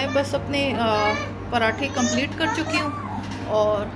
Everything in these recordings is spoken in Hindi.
मैं बस अपने पराठे कंप्लीट कर चुकी हूँ और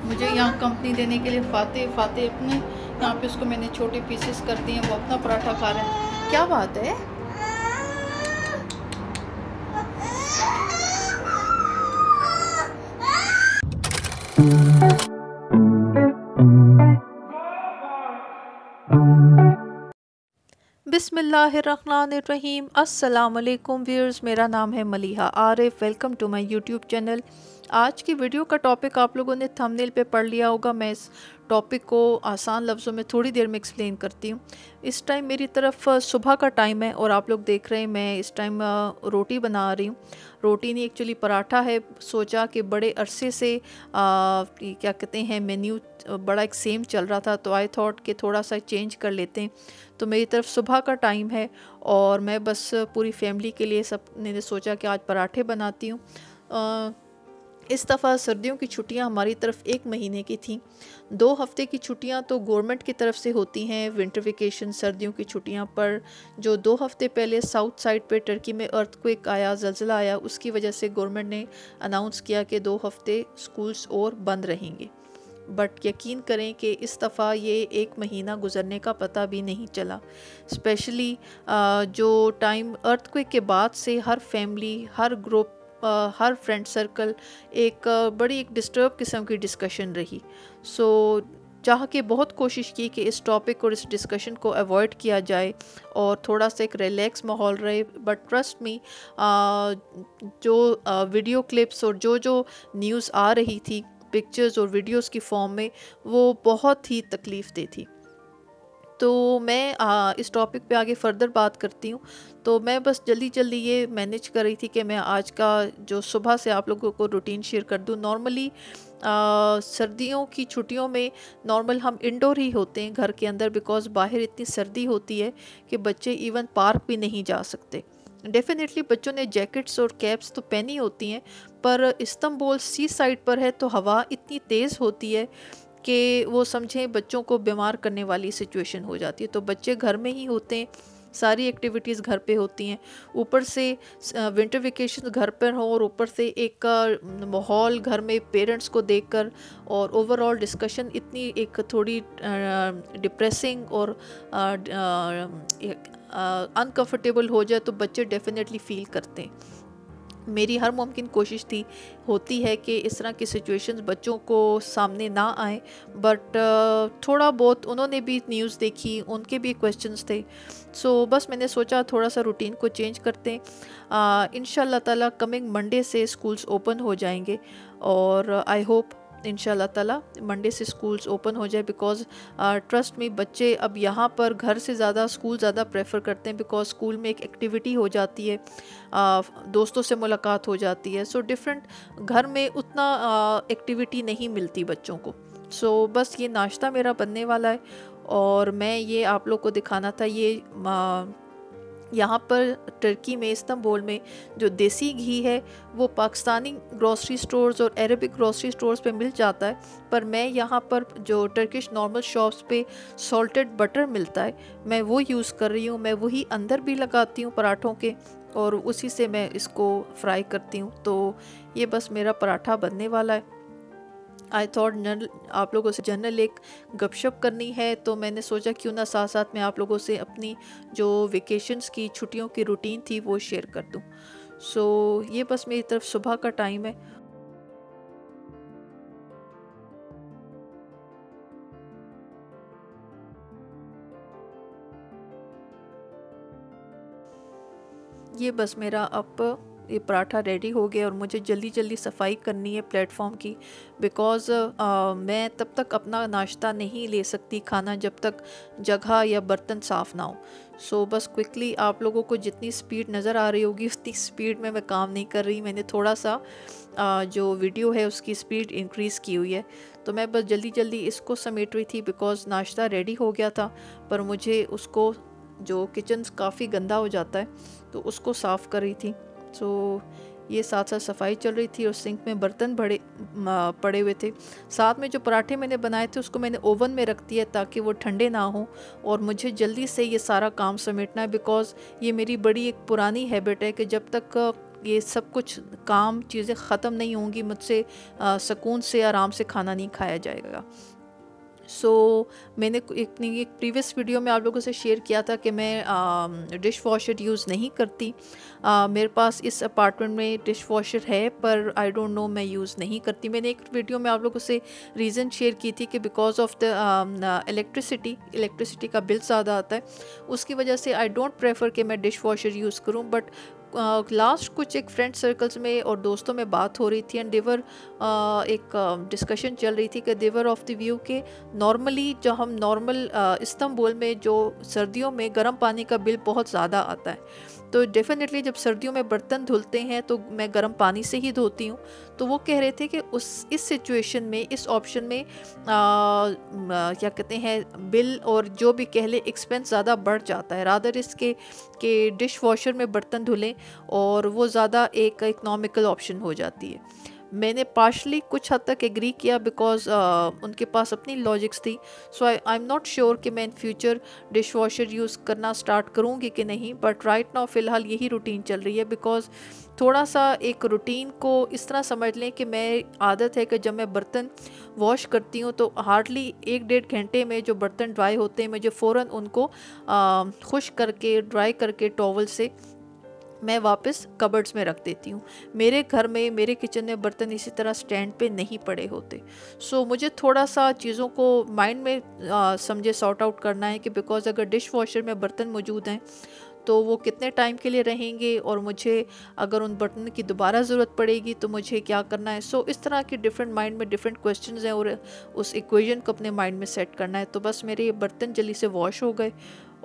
मुझे यहाँ कंपनी देने के लिए फ़ातेह अपने यहाँ पे उसको मैंने छोटे पीसेस कर दिए हैं। वो अपना पराठा खा रहे हैं। क्या बात है? बिस्मिल्लाहिर्रहमानिर्रहीम। अस्सलाम वालेकुम व्यूअर्स, मेरा नाम है Maliha Arif. Welcome to my YouTube channel. आज की वीडियो का टॉपिक आप लोगों ने थंबनेल पे पढ़ लिया होगा। मैं इस टॉपिक को आसान लफ्ज़ों में थोड़ी देर में एक्सप्लेन करती हूँ। इस टाइम मेरी तरफ सुबह का टाइम है और आप लोग देख रहे हैं मैं इस टाइम रोटी बना रही हूँ। रोटी नहीं, एक्चुअली पराठा है। सोचा कि बड़े अरसे से क्या कहते हैं मेन्यू बड़ा एक सेम चल रहा था, तो आई थॉट कि थोड़ा सा चेंज कर लेते हैं। तो मेरी तरफ सुबह का टाइम है और मैं बस पूरी फैमिली के लिए सब ने सोचा कि आज पराठे बनाती हूँ। इस दफ़ा सर्दियों की छुट्टियां हमारी तरफ 1 महीने की थी। 2 हफ्ते की छुट्टियां तो गवर्नमेंट की तरफ से होती हैं, विंटर वेकेशन सर्दियों की छुट्टियां। पर जो 2 हफ्ते पहले साउथ साइड पे टर्की में अर्थक्वेक आया, ज़लज़ला आया, उसकी वजह से गवर्नमेंट ने अनाउंस किया कि 2 हफ्ते स्कूल्स और बंद रहेंगे। बट यकीन करें कि इस दफ़ा ये 1 महीना गुजरने का पता भी नहीं चला। स्पेशली जो टाइम अर्थक्वेक के बाद से हर फैमिली, हर ग्रुप, हर फ्रेंड सर्कल एक बड़ी एक डिस्टर्ब किस्म की डिस्कशन रही। सो चाह के बहुत कोशिश की कि इस टॉपिक और इस डिस्कशन को अवॉइड किया जाए और थोड़ा सा एक रिलैक्स माहौल रहे। बट ट्रस्ट मी, जो वीडियो क्लिप्स और जो न्यूज़ आ रही थी पिक्चर्स और वीडियोस की फॉर्म में, वो बहुत ही तकलीफ़ दे थी। तो मैं इस टॉपिक पे आगे फ़र्दर बात करती हूँ। तो मैं बस जल्दी ये मैनेज कर रही थी कि मैं आज का जो सुबह से आप लोगों को रूटीन शेयर कर दूँ। नॉर्मली सर्दियों की छुट्टियों में नॉर्मल हम इंडोर ही होते हैं घर के अंदर, बिकॉज़ बाहर इतनी सर्दी होती है कि बच्चे इवन पार्क भी नहीं जा सकते। डेफिनेटली बच्चों ने जैकेट्स और कैप्स तो पहनी होती हैं, पर इस्तांबुल सी साइड पर है तो हवा इतनी तेज़ होती है कि वो समझें बच्चों को बीमार करने वाली सिचुएशन हो जाती है। तो बच्चे घर में ही होते हैं, सारी एक्टिविटीज़ घर पे होती हैं। ऊपर से विंटर वेकेशन घर पर हो और ऊपर से एक माहौल घर में पेरेंट्स को देखकर और ओवरऑल डिस्कशन इतनी एक थोड़ी डिप्रेसिंग और अनकंफर्टेबल हो जाए तो बच्चे डेफिनेटली फील करते हैं। मेरी हर मुमकिन कोशिश होती है कि इस तरह की सिचुएशंस बच्चों को सामने ना आए। बट थोड़ा बहुत उन्होंने भी न्यूज़ देखी, उनके भी क्वेश्चंस थे। सो बस मैंने सोचा थोड़ा सा रूटीन को चेंज करते हैं। इंशाल्लाह ताला कमिंग मंडे से स्कूल्स ओपन हो जाएंगे और आई होप इंशाल्लाह ताला मंडे से स्कूल्स ओपन हो जाए। बिकॉज़ ट्रस्ट मी, बच्चे अब यहाँ पर घर से ज़्यादा स्कूल ज़्यादा प्रेफर करते हैं, बिकॉज़ स्कूल में एक एक्टिविटी हो जाती है, दोस्तों से मुलाकात हो जाती है। सो डिफरेंट घर में उतना एक्टिविटी नहीं मिलती बच्चों को। सो बस ये नाश्ता मेरा बनने वाला है और मैं ये आप लोग को दिखाना था। ये यहाँ पर टर्की में इस्तांबुल में जो देसी घी है वो पाकिस्तानी ग्रोसरी स्टोर्स और अरबिक ग्रोसरी स्टोर्स पे मिल जाता है, पर मैं यहाँ पर जो टर्किश नॉर्मल शॉप्स पे सॉल्टेड बटर मिलता है मैं वो यूज़ कर रही हूँ। मैं वही अंदर भी लगाती हूँ पराठों के और उसी से मैं इसको फ्राई करती हूँ। तो ये बस मेरा पराठा बनने वाला है। आई थॉट आप लोगों से जनरल एक गपशप करनी है, तो मैंने सोचा क्यों ना साथ साथ मैं आप लोगों से अपनी जो वेकेशंस की छुट्टियों की रूटीन थी वो शेयर कर दूं। सो ये बस मेरी तरफ सुबह का टाइम है। ये बस मेरा अब ये पराठा रेडी हो गया और मुझे जल्दी सफाई करनी है प्लेटफॉर्म की, बिकॉज़ मैं तब तक अपना नाश्ता नहीं ले सकती खाना जब तक जगह या बर्तन साफ़ ना हो। सो बस क्विकली आप लोगों को जितनी स्पीड नज़र आ रही होगी उतनी स्पीड में मैं काम नहीं कर रही। मैंने थोड़ा सा जो वीडियो है उसकी स्पीड इंक्रीज़ की हुई है। तो मैं बस जल्दी इसको समेट रही थी, बिकॉज़ नाश्ता रेडी हो गया था पर मुझे उसको, जो किचन काफ़ी गंदा हो जाता है, तो उसको साफ़ कर रही थी। सो ये साथ साथ सफाई चल रही थी और सिंक में बर्तन पड़े हुए थे। साथ में जो पराठे मैंने बनाए थे उसको मैंने ओवन में रख दिया ताकि वो ठंडे ना हो और मुझे जल्दी से ये सारा काम समेटना है, बिकॉज़ ये मेरी बड़ी एक पुरानी हैबिट है कि जब तक ये सब कुछ काम चीज़ें ख़त्म नहीं होंगी मुझसे, सुकून से आराम से खाना नहीं खाया जाएगा। मैंने अपनी एक प्रीवियस वीडियो में आप लोगों से शेयर किया था कि मैं डिश वॉशर यूज़ नहीं करती। मेरे पास इस अपार्टमेंट में डिश वॉशर है पर आई डोंट नो मैं यूज़ नहीं करती। मैंने एक वीडियो में आप लोगों से रीज़न शेयर की थी कि बिकॉज ऑफ द इलेक्ट्रिसिटी का बिल ज़्यादा आता है, उसकी वजह से आई डोंट प्रेफर कि मैं डिश वॉशर यूज़ करूँ। बट लास्ट कुछ एक फ्रेंड सर्कल्स में और दोस्तों में बात हो रही थी एंड देवर एक डिस्कशन चल रही थी कि देवर ऑफ द व्यू के नॉर्मली जो हम नॉर्मल इस्तांबुल में जो सर्दियों में गर्म पानी का बिल बहुत ज़्यादा आता है, तो डेफिनेटली जब सर्दियों में बर्तन धुलते हैं तो मैं गर्म पानी से ही धोती हूँ। तो वो कह रहे थे कि इस सिचुएशन में, इस ऑप्शन में क्या कहते हैं, बिल और जो भी कह ले एक्सपेंस ज़्यादा बढ़ जाता है रादर इसके कि डिश वॉशर में बर्तन धुलें और वो ज़्यादा एक इकनॉमिकल ऑप्शन हो जाती है। मैंने पार्शली कुछ हद तक एग्री किया बिकॉज उनके पास अपनी लॉजिक्स थी। सो आई एम नॉट श्योर कि मैं in future dish washer use करना स्टार्ट करूँगी कि नहीं, बट राइट नाउ फ़िलहाल यही रूटीन चल रही है। बिकॉज थोड़ा सा एक रूटीन को इस तरह समझ लें कि मैं आदत है कि जब मैं बर्तन वॉश करती हूँ तो हार्डली 1-1.5 घंटे में जो बर्तन ड्राई होते हैं मुझे फ़ौरन उनको खुश्क करके ड्राई करके टॉवल से मैं वापस कबर्ड्स में रख देती हूँ। मेरे घर में, मेरे किचन में बर्तन इसी तरह स्टैंड पे नहीं पड़े होते। सो मुझे थोड़ा सा चीज़ों को माइंड में समझे सॉर्ट आउट करना है कि बिकॉज़ अगर डिश वॉशर में बर्तन मौजूद हैं तो वो कितने टाइम के लिए रहेंगे और मुझे अगर उन बर्तन की दोबारा ज़रूरत पड़ेगी तो मुझे क्या करना है। सो इस तरह की डिफरेंट माइंड में डिफरेंट क्वेश्चंस हैं और उस इक्वेशन को अपने माइंड में सेट करना है। तो बस मेरे ये बर्तन जल्दी से वॉश हो गए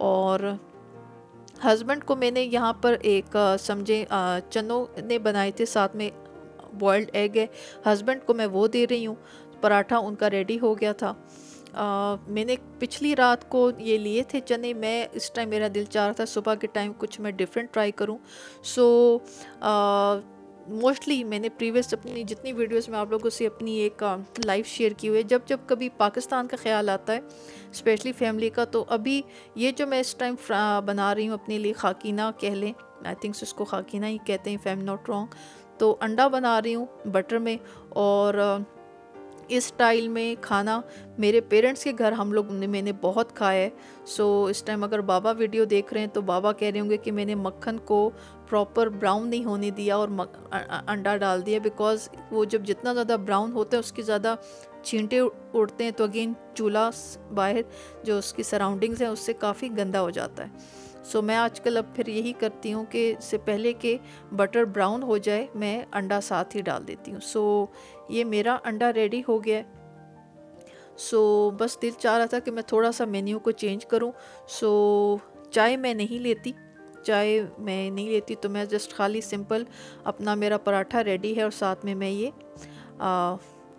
और हस्बैंड को मैंने यहाँ पर एक समझे चनों ने बनाए थे, साथ में बॉइल्ड एग है, हस्बैंड को मैं वो दे रही हूँ। पराठा उनका रेडी हो गया था। मैंने पिछली रात को ये लिए थे चने। मैं इस टाइम मेरा दिल चाह रहा था सुबह के टाइम कुछ मैं डिफरेंट ट्राई करूँ। मोस्टली मैंने प्रीवियस अपनी जितनी वीडियोस में आप लोगों से अपनी एक लाइफ शेयर की हुई है, जब जब कभी पाकिस्तान का ख्याल आता है स्पेशली फैमिली का, तो अभी ये जो मैं इस टाइम बना रही हूँ अपने लिए खाकीना कह लें, आई थिंक इसको खाकीना ही कहते हैं if I am not wrong. तो अंडा बना रही हूँ बटर में और इस स्टाइल में खाना मेरे पेरेंट्स के घर हम लोग मैंने बहुत खाया है। इस टाइम अगर बाबा वीडियो देख रहे हैं तो बाबा कह रहे होंगे कि मैंने मक्खन को प्रॉपर ब्राउन नहीं होने दिया और अंडा डाल दिया, बिकॉज़ वो जब जितना ज़्यादा ब्राउन होता है उसकी ज़्यादा छींटे उड़ते हैं तो अगेन चूल्हा बाहर जो उसकी सराउंडिंग्स हैं उससे काफ़ी गंदा हो जाता है। मैं आजकल अब फिर यही करती हूँ कि इससे पहले कि बटर ब्राउन हो जाए मैं अंडा साथ ही डाल देती हूँ। ये मेरा अंडा रेडी हो गया है। बस दिल चाह रहा था कि मैं थोड़ा सा मेन्यू को चेंज करूँ। चाय मैं नहीं लेती तो मैं जस्ट खाली सिंपल अपना मेरा पराठा रेडी है और साथ में मैं ये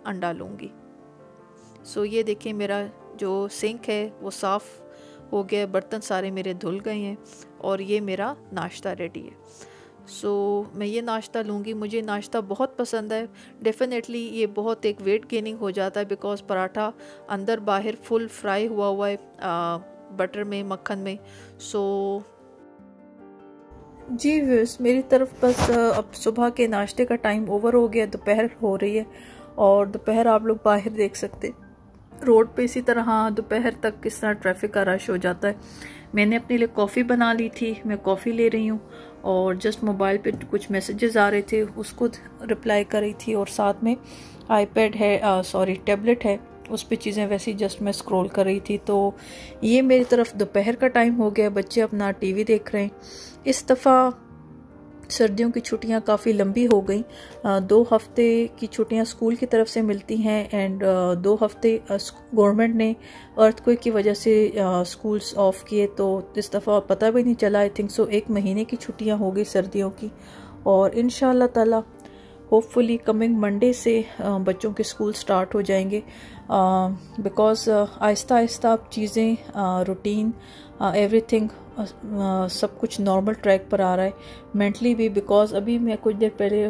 अंडा लूँगी। ये देखें मेरा जो सिंक है वो साफ़ हो गया, बर्तन सारे मेरे धुल गए हैं और ये मेरा नाश्ता रेडी है। मैं ये नाश्ता लूँगी। मुझे नाश्ता बहुत पसंद है। डेफिनेटली ये बहुत एक वेट गेनिंग हो जाता है बिकॉज़ पराठा अंदर बाहर फुल फ्राई हुआ है बटर में, मक्खन में। जी व्यूअर्स, मेरी तरफ बस अब सुबह के नाश्ते का टाइम ओवर हो गया, दोपहर हो रही है और दोपहर आप लोग बाहर देख सकते रोड पे इसी तरह दोपहर तक किस तरह ट्रैफिक का रश हो जाता है। मैंने अपने लिए कॉफ़ी बना ली थी, मैं कॉफ़ी ले रही हूँ और जस्ट मोबाइल पे कुछ मैसेजेस आ रहे थे उसको रिप्लाई कर रही थी और साथ में आईपैड है, टैबलेट है, उस पे चीज़ें वैसे ही जस्ट मैं स्क्रॉल कर रही थी। तो ये मेरी तरफ दोपहर का टाइम हो गया, बच्चे अपना टीवी देख रहे हैं। इस दफ़ा सर्दियों की छुट्टियां काफ़ी लंबी हो गई। 2 हफ्ते की छुट्टियां स्कूल की तरफ से मिलती हैं एंड 2 हफ्ते गवर्नमेंट ने अर्थक्वेक की वजह से स्कूल्स ऑफ किए, तो इस दफ़ा पता भी नहीं चला। आई थिंक 1 महीने की छुट्टियां हो गई सर्दियों की और इंशाल्लाह ताला होपफुली कमिंग मंडे से बच्चों के स्कूल स्टार्ट हो जाएंगे बिकॉज़ आहिस्ता आहिस्ता अब चीज़ें रूटीन एवरीथिंग सब कुछ नॉर्मल ट्रैक पर आ रहा है। मेंटली भी बिकॉज़ अभी मैं कुछ देर पहले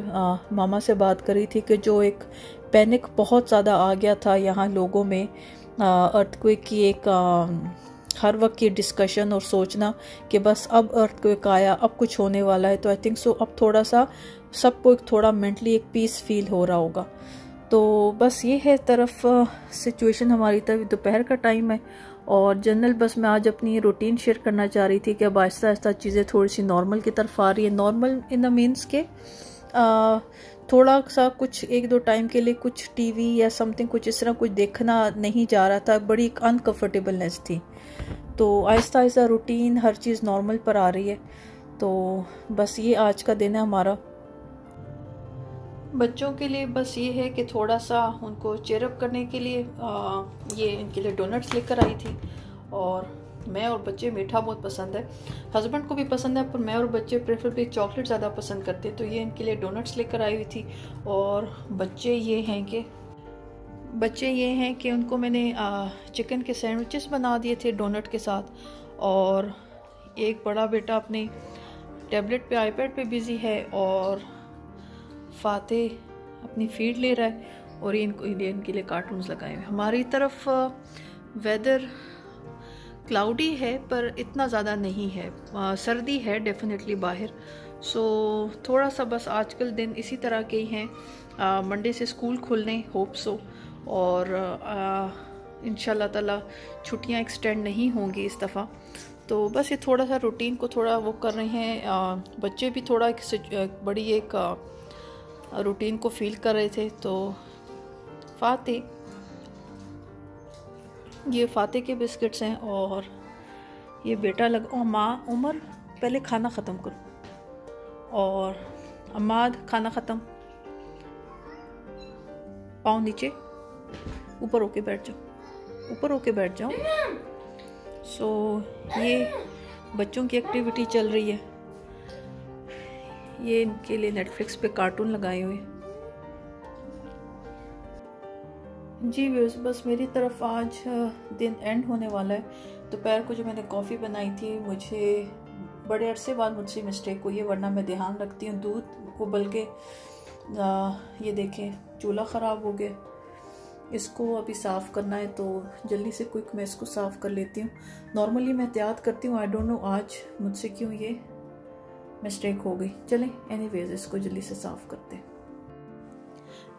मामा से बात कर रही थी कि जो एक पैनिक बहुत ज़्यादा आ गया था यहाँ लोगों में अर्थक्वेक की एक हर वक्त की डिस्कशन और सोचना कि बस अब अर्थक्वेक आया, अब कुछ होने वाला है। तो आई थिंक अब थोड़ा सा सबको एक थोड़ा मेंटली एक पीस फील हो रहा होगा। तो बस ये है तरफ सिचुएशन हमारी तरफ, दोपहर का टाइम है और जनरल बस मैं आज अपनी रूटीन शेयर करना चाह रही थी कि अब आहिस्ता आहिस्ता चीज़ें थोड़ी सी नॉर्मल की तरफ आ रही है। नॉर्मल इन द मीन्स के थोड़ा सा कुछ 1-2 टाइम के लिए कुछ टीवी या समथिंग कुछ इस तरह कुछ देखना नहीं जा रहा था, बड़ी एक अनकम्फर्टेबलनेस थी। तो आहिस्ता आहिस्ता रूटीन हर चीज़ नॉर्मल पर आ रही है। तो बस ये आज का दिन है हमारा। बच्चों के लिए बस ये है कि थोड़ा सा उनको चेयरअप करने के लिए ये इनके लिए डोनट्स लेकर आई थी। और मैं और बच्चे मीठा बहुत पसंद है, हस्बैंड को भी पसंद है, पर मैं और बच्चे प्रेफरेबली चॉकलेट ज़्यादा पसंद करते हैं। तो ये इनके लिए डोनट्स लेकर आई हुई थी। और बच्चे ये हैं कि उनको मैंने चिकन के सैंडविचेस बना दिए थे डोनट के साथ। और एक बड़ा बेटा अपने टैबलेट पे आईपैड पे बिज़ी है और फातेह अपनी फीड ले रहा है। और ये इनके लिए कार्टून्स लगाए हुए। हमारी तरफ वेदर क्लाउडी है पर इतना ज़्यादा नहीं है, सर्दी है डेफिनेटली बाहर। सो थोड़ा सा बस आजकल दिन इसी तरह के ही हैं। मंडे से स्कूल खुलने होप सो, और इंशाल्लाह ताला छुट्टियां एक्सटेंड नहीं होंगी इस दफ़ा। तो बस ये थोड़ा सा रूटीन को थोड़ा वो कर रहे हैं। बच्चे भी थोड़ा बड़ी एक रूटीन को फील कर रहे थे। तो ये फाते के बिस्किट्स हैं और ये बेटा माँ उमर पहले खाना ख़त्म करो, और अम्माद खाना ख़त्म, पाँव नीचे, ऊपर होके बैठ जाओ। सो ये बच्चों की एक्टिविटी चल रही है। ये इनके लिए नेटफ्लिक्स पे कार्टून लगाए हुए। जी व्यूअर्स, बस मेरी तरफ आज दिन एंड होने वाला है। दोपहर को जो मैंने कॉफ़ी बनाई थी, मुझे बड़े अरसे बाद मुझसे मिस्टेक हुई है, वरना मैं ध्यान रखती हूँ दूध उबल के। ये देखें चूल्हा ख़राब हो गया, इसको अभी साफ़ करना है। तो जल्दी से क्विक मैं इसको साफ़ कर लेती हूँ। नॉर्मली मैं एहतियात करती हूँ, आई डोंट नो आज मुझसे क्यों ये मिस्टेक हो गई। चलें एनीवेज इसको जल्दी से साफ़ करते हैं।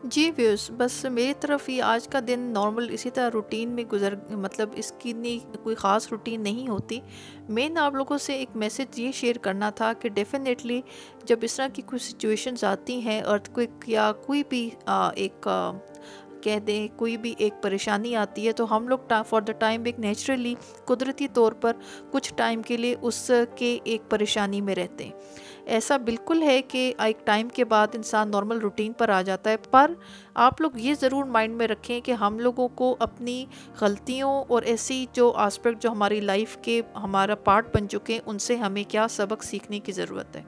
जी व्यूअर्स, बस मेरी तरफ ये आज का दिन नॉर्मल इसी तरह रूटीन में मतलब इसकी कोई ख़ास रूटीन नहीं होती। मेन आप लोगों से एक मैसेज ये शेयर करना था कि डेफिनेटली जब इस तरह की कुछ सिचुएशंस आती हैं, अर्थक्वेक या कोई भी कह दें कोई भी एक परेशानी आती है, तो हम लोग फॉर द टाइम एक नेचुरली कुदरती तौर पर कुछ टाइम के लिए उसके एक परेशानी में रहते हैं। ऐसा बिल्कुल है कि एक टाइम के बाद इंसान नॉर्मल रूटीन पर आ जाता है। पर आप लोग ये ज़रूर माइंड में रखें कि हम लोगों को अपनी गलतियों और ऐसी जो एस्पेक्ट जो हमारी लाइफ के हमारा पार्ट बन चुके हैं, उनसे हमें क्या सबक सीखने की ज़रूरत है।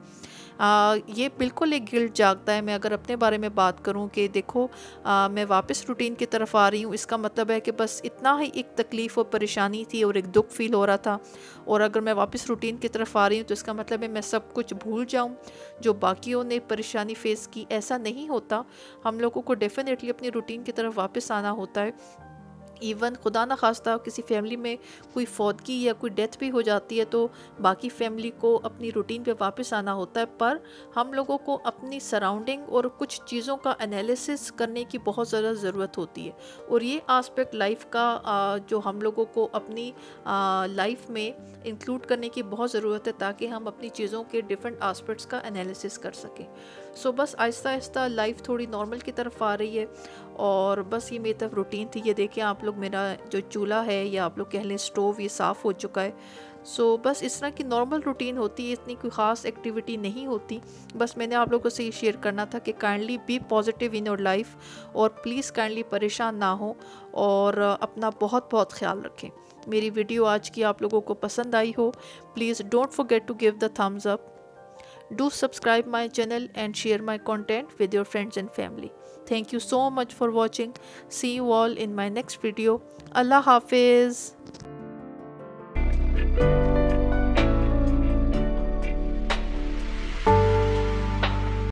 ये बिल्कुल एक गिल्ट जागता है। मैं अगर अपने बारे में बात करूं कि देखो मैं वापस रूटीन की तरफ आ रही हूं, इसका मतलब है कि बस इतना ही एक तकलीफ़ और परेशानी थी और एक दुख फील हो रहा था, और अगर मैं वापस रूटीन की तरफ आ रही हूं तो इसका मतलब है मैं सब कुछ भूल जाऊं जो बाकियों ने परेशानी फेस की। ऐसा नहीं होता। हम लोगों को डेफिनेटली अपनी रूटीन की तरफ वापस आना होता है। इवन खुदा न खास्ता किसी फैमिली में कोई फौतगी या कोई डेथ भी हो जाती है तो बाकी फैमिली को अपनी रूटीन पे वापस आना होता है। पर हम लोगों को अपनी सराउंडिंग और कुछ चीज़ों का एनालिसिस करने की बहुत ज़्यादा ज़रूरत होती है, और ये आस्पेक्ट लाइफ का जो हम लोगों को अपनी लाइफ में इंक्लूड करने की बहुत ज़रूरत है, ताकि हम अपनी चीज़ों के डिफरेंट आस्पेक्ट्स का एनालिसिस कर सकें। सो बस आहिस्ता आहिस्ता लाइफ थोड़ी नॉर्मल की तरफ आ रही है, और बस ये मेरी तरफ रूटीन थी। ये देखें आप लोग, मेरा जो चूल्हा है या आप लोग कह लें स्टोव, ये साफ़ हो चुका है। सो बस इस तरह की नॉर्मल रूटीन होती है, इतनी कोई ख़ास एक्टिविटी नहीं होती। बस मैंने आप लोगों से ये शेयर करना था कि kindly be positive in your life, और प्लीज़ काइंडली परेशान ना हो, और अपना बहुत बहुत ख्याल रखें। मेरी वीडियो आज की आप लोगों को पसंद आई हो, please don't forget to give the thumbs up. Do subscribe my channel and share my content with your friends and family. Thank you so much for watching. See you all in my next video. Allah Hafiz.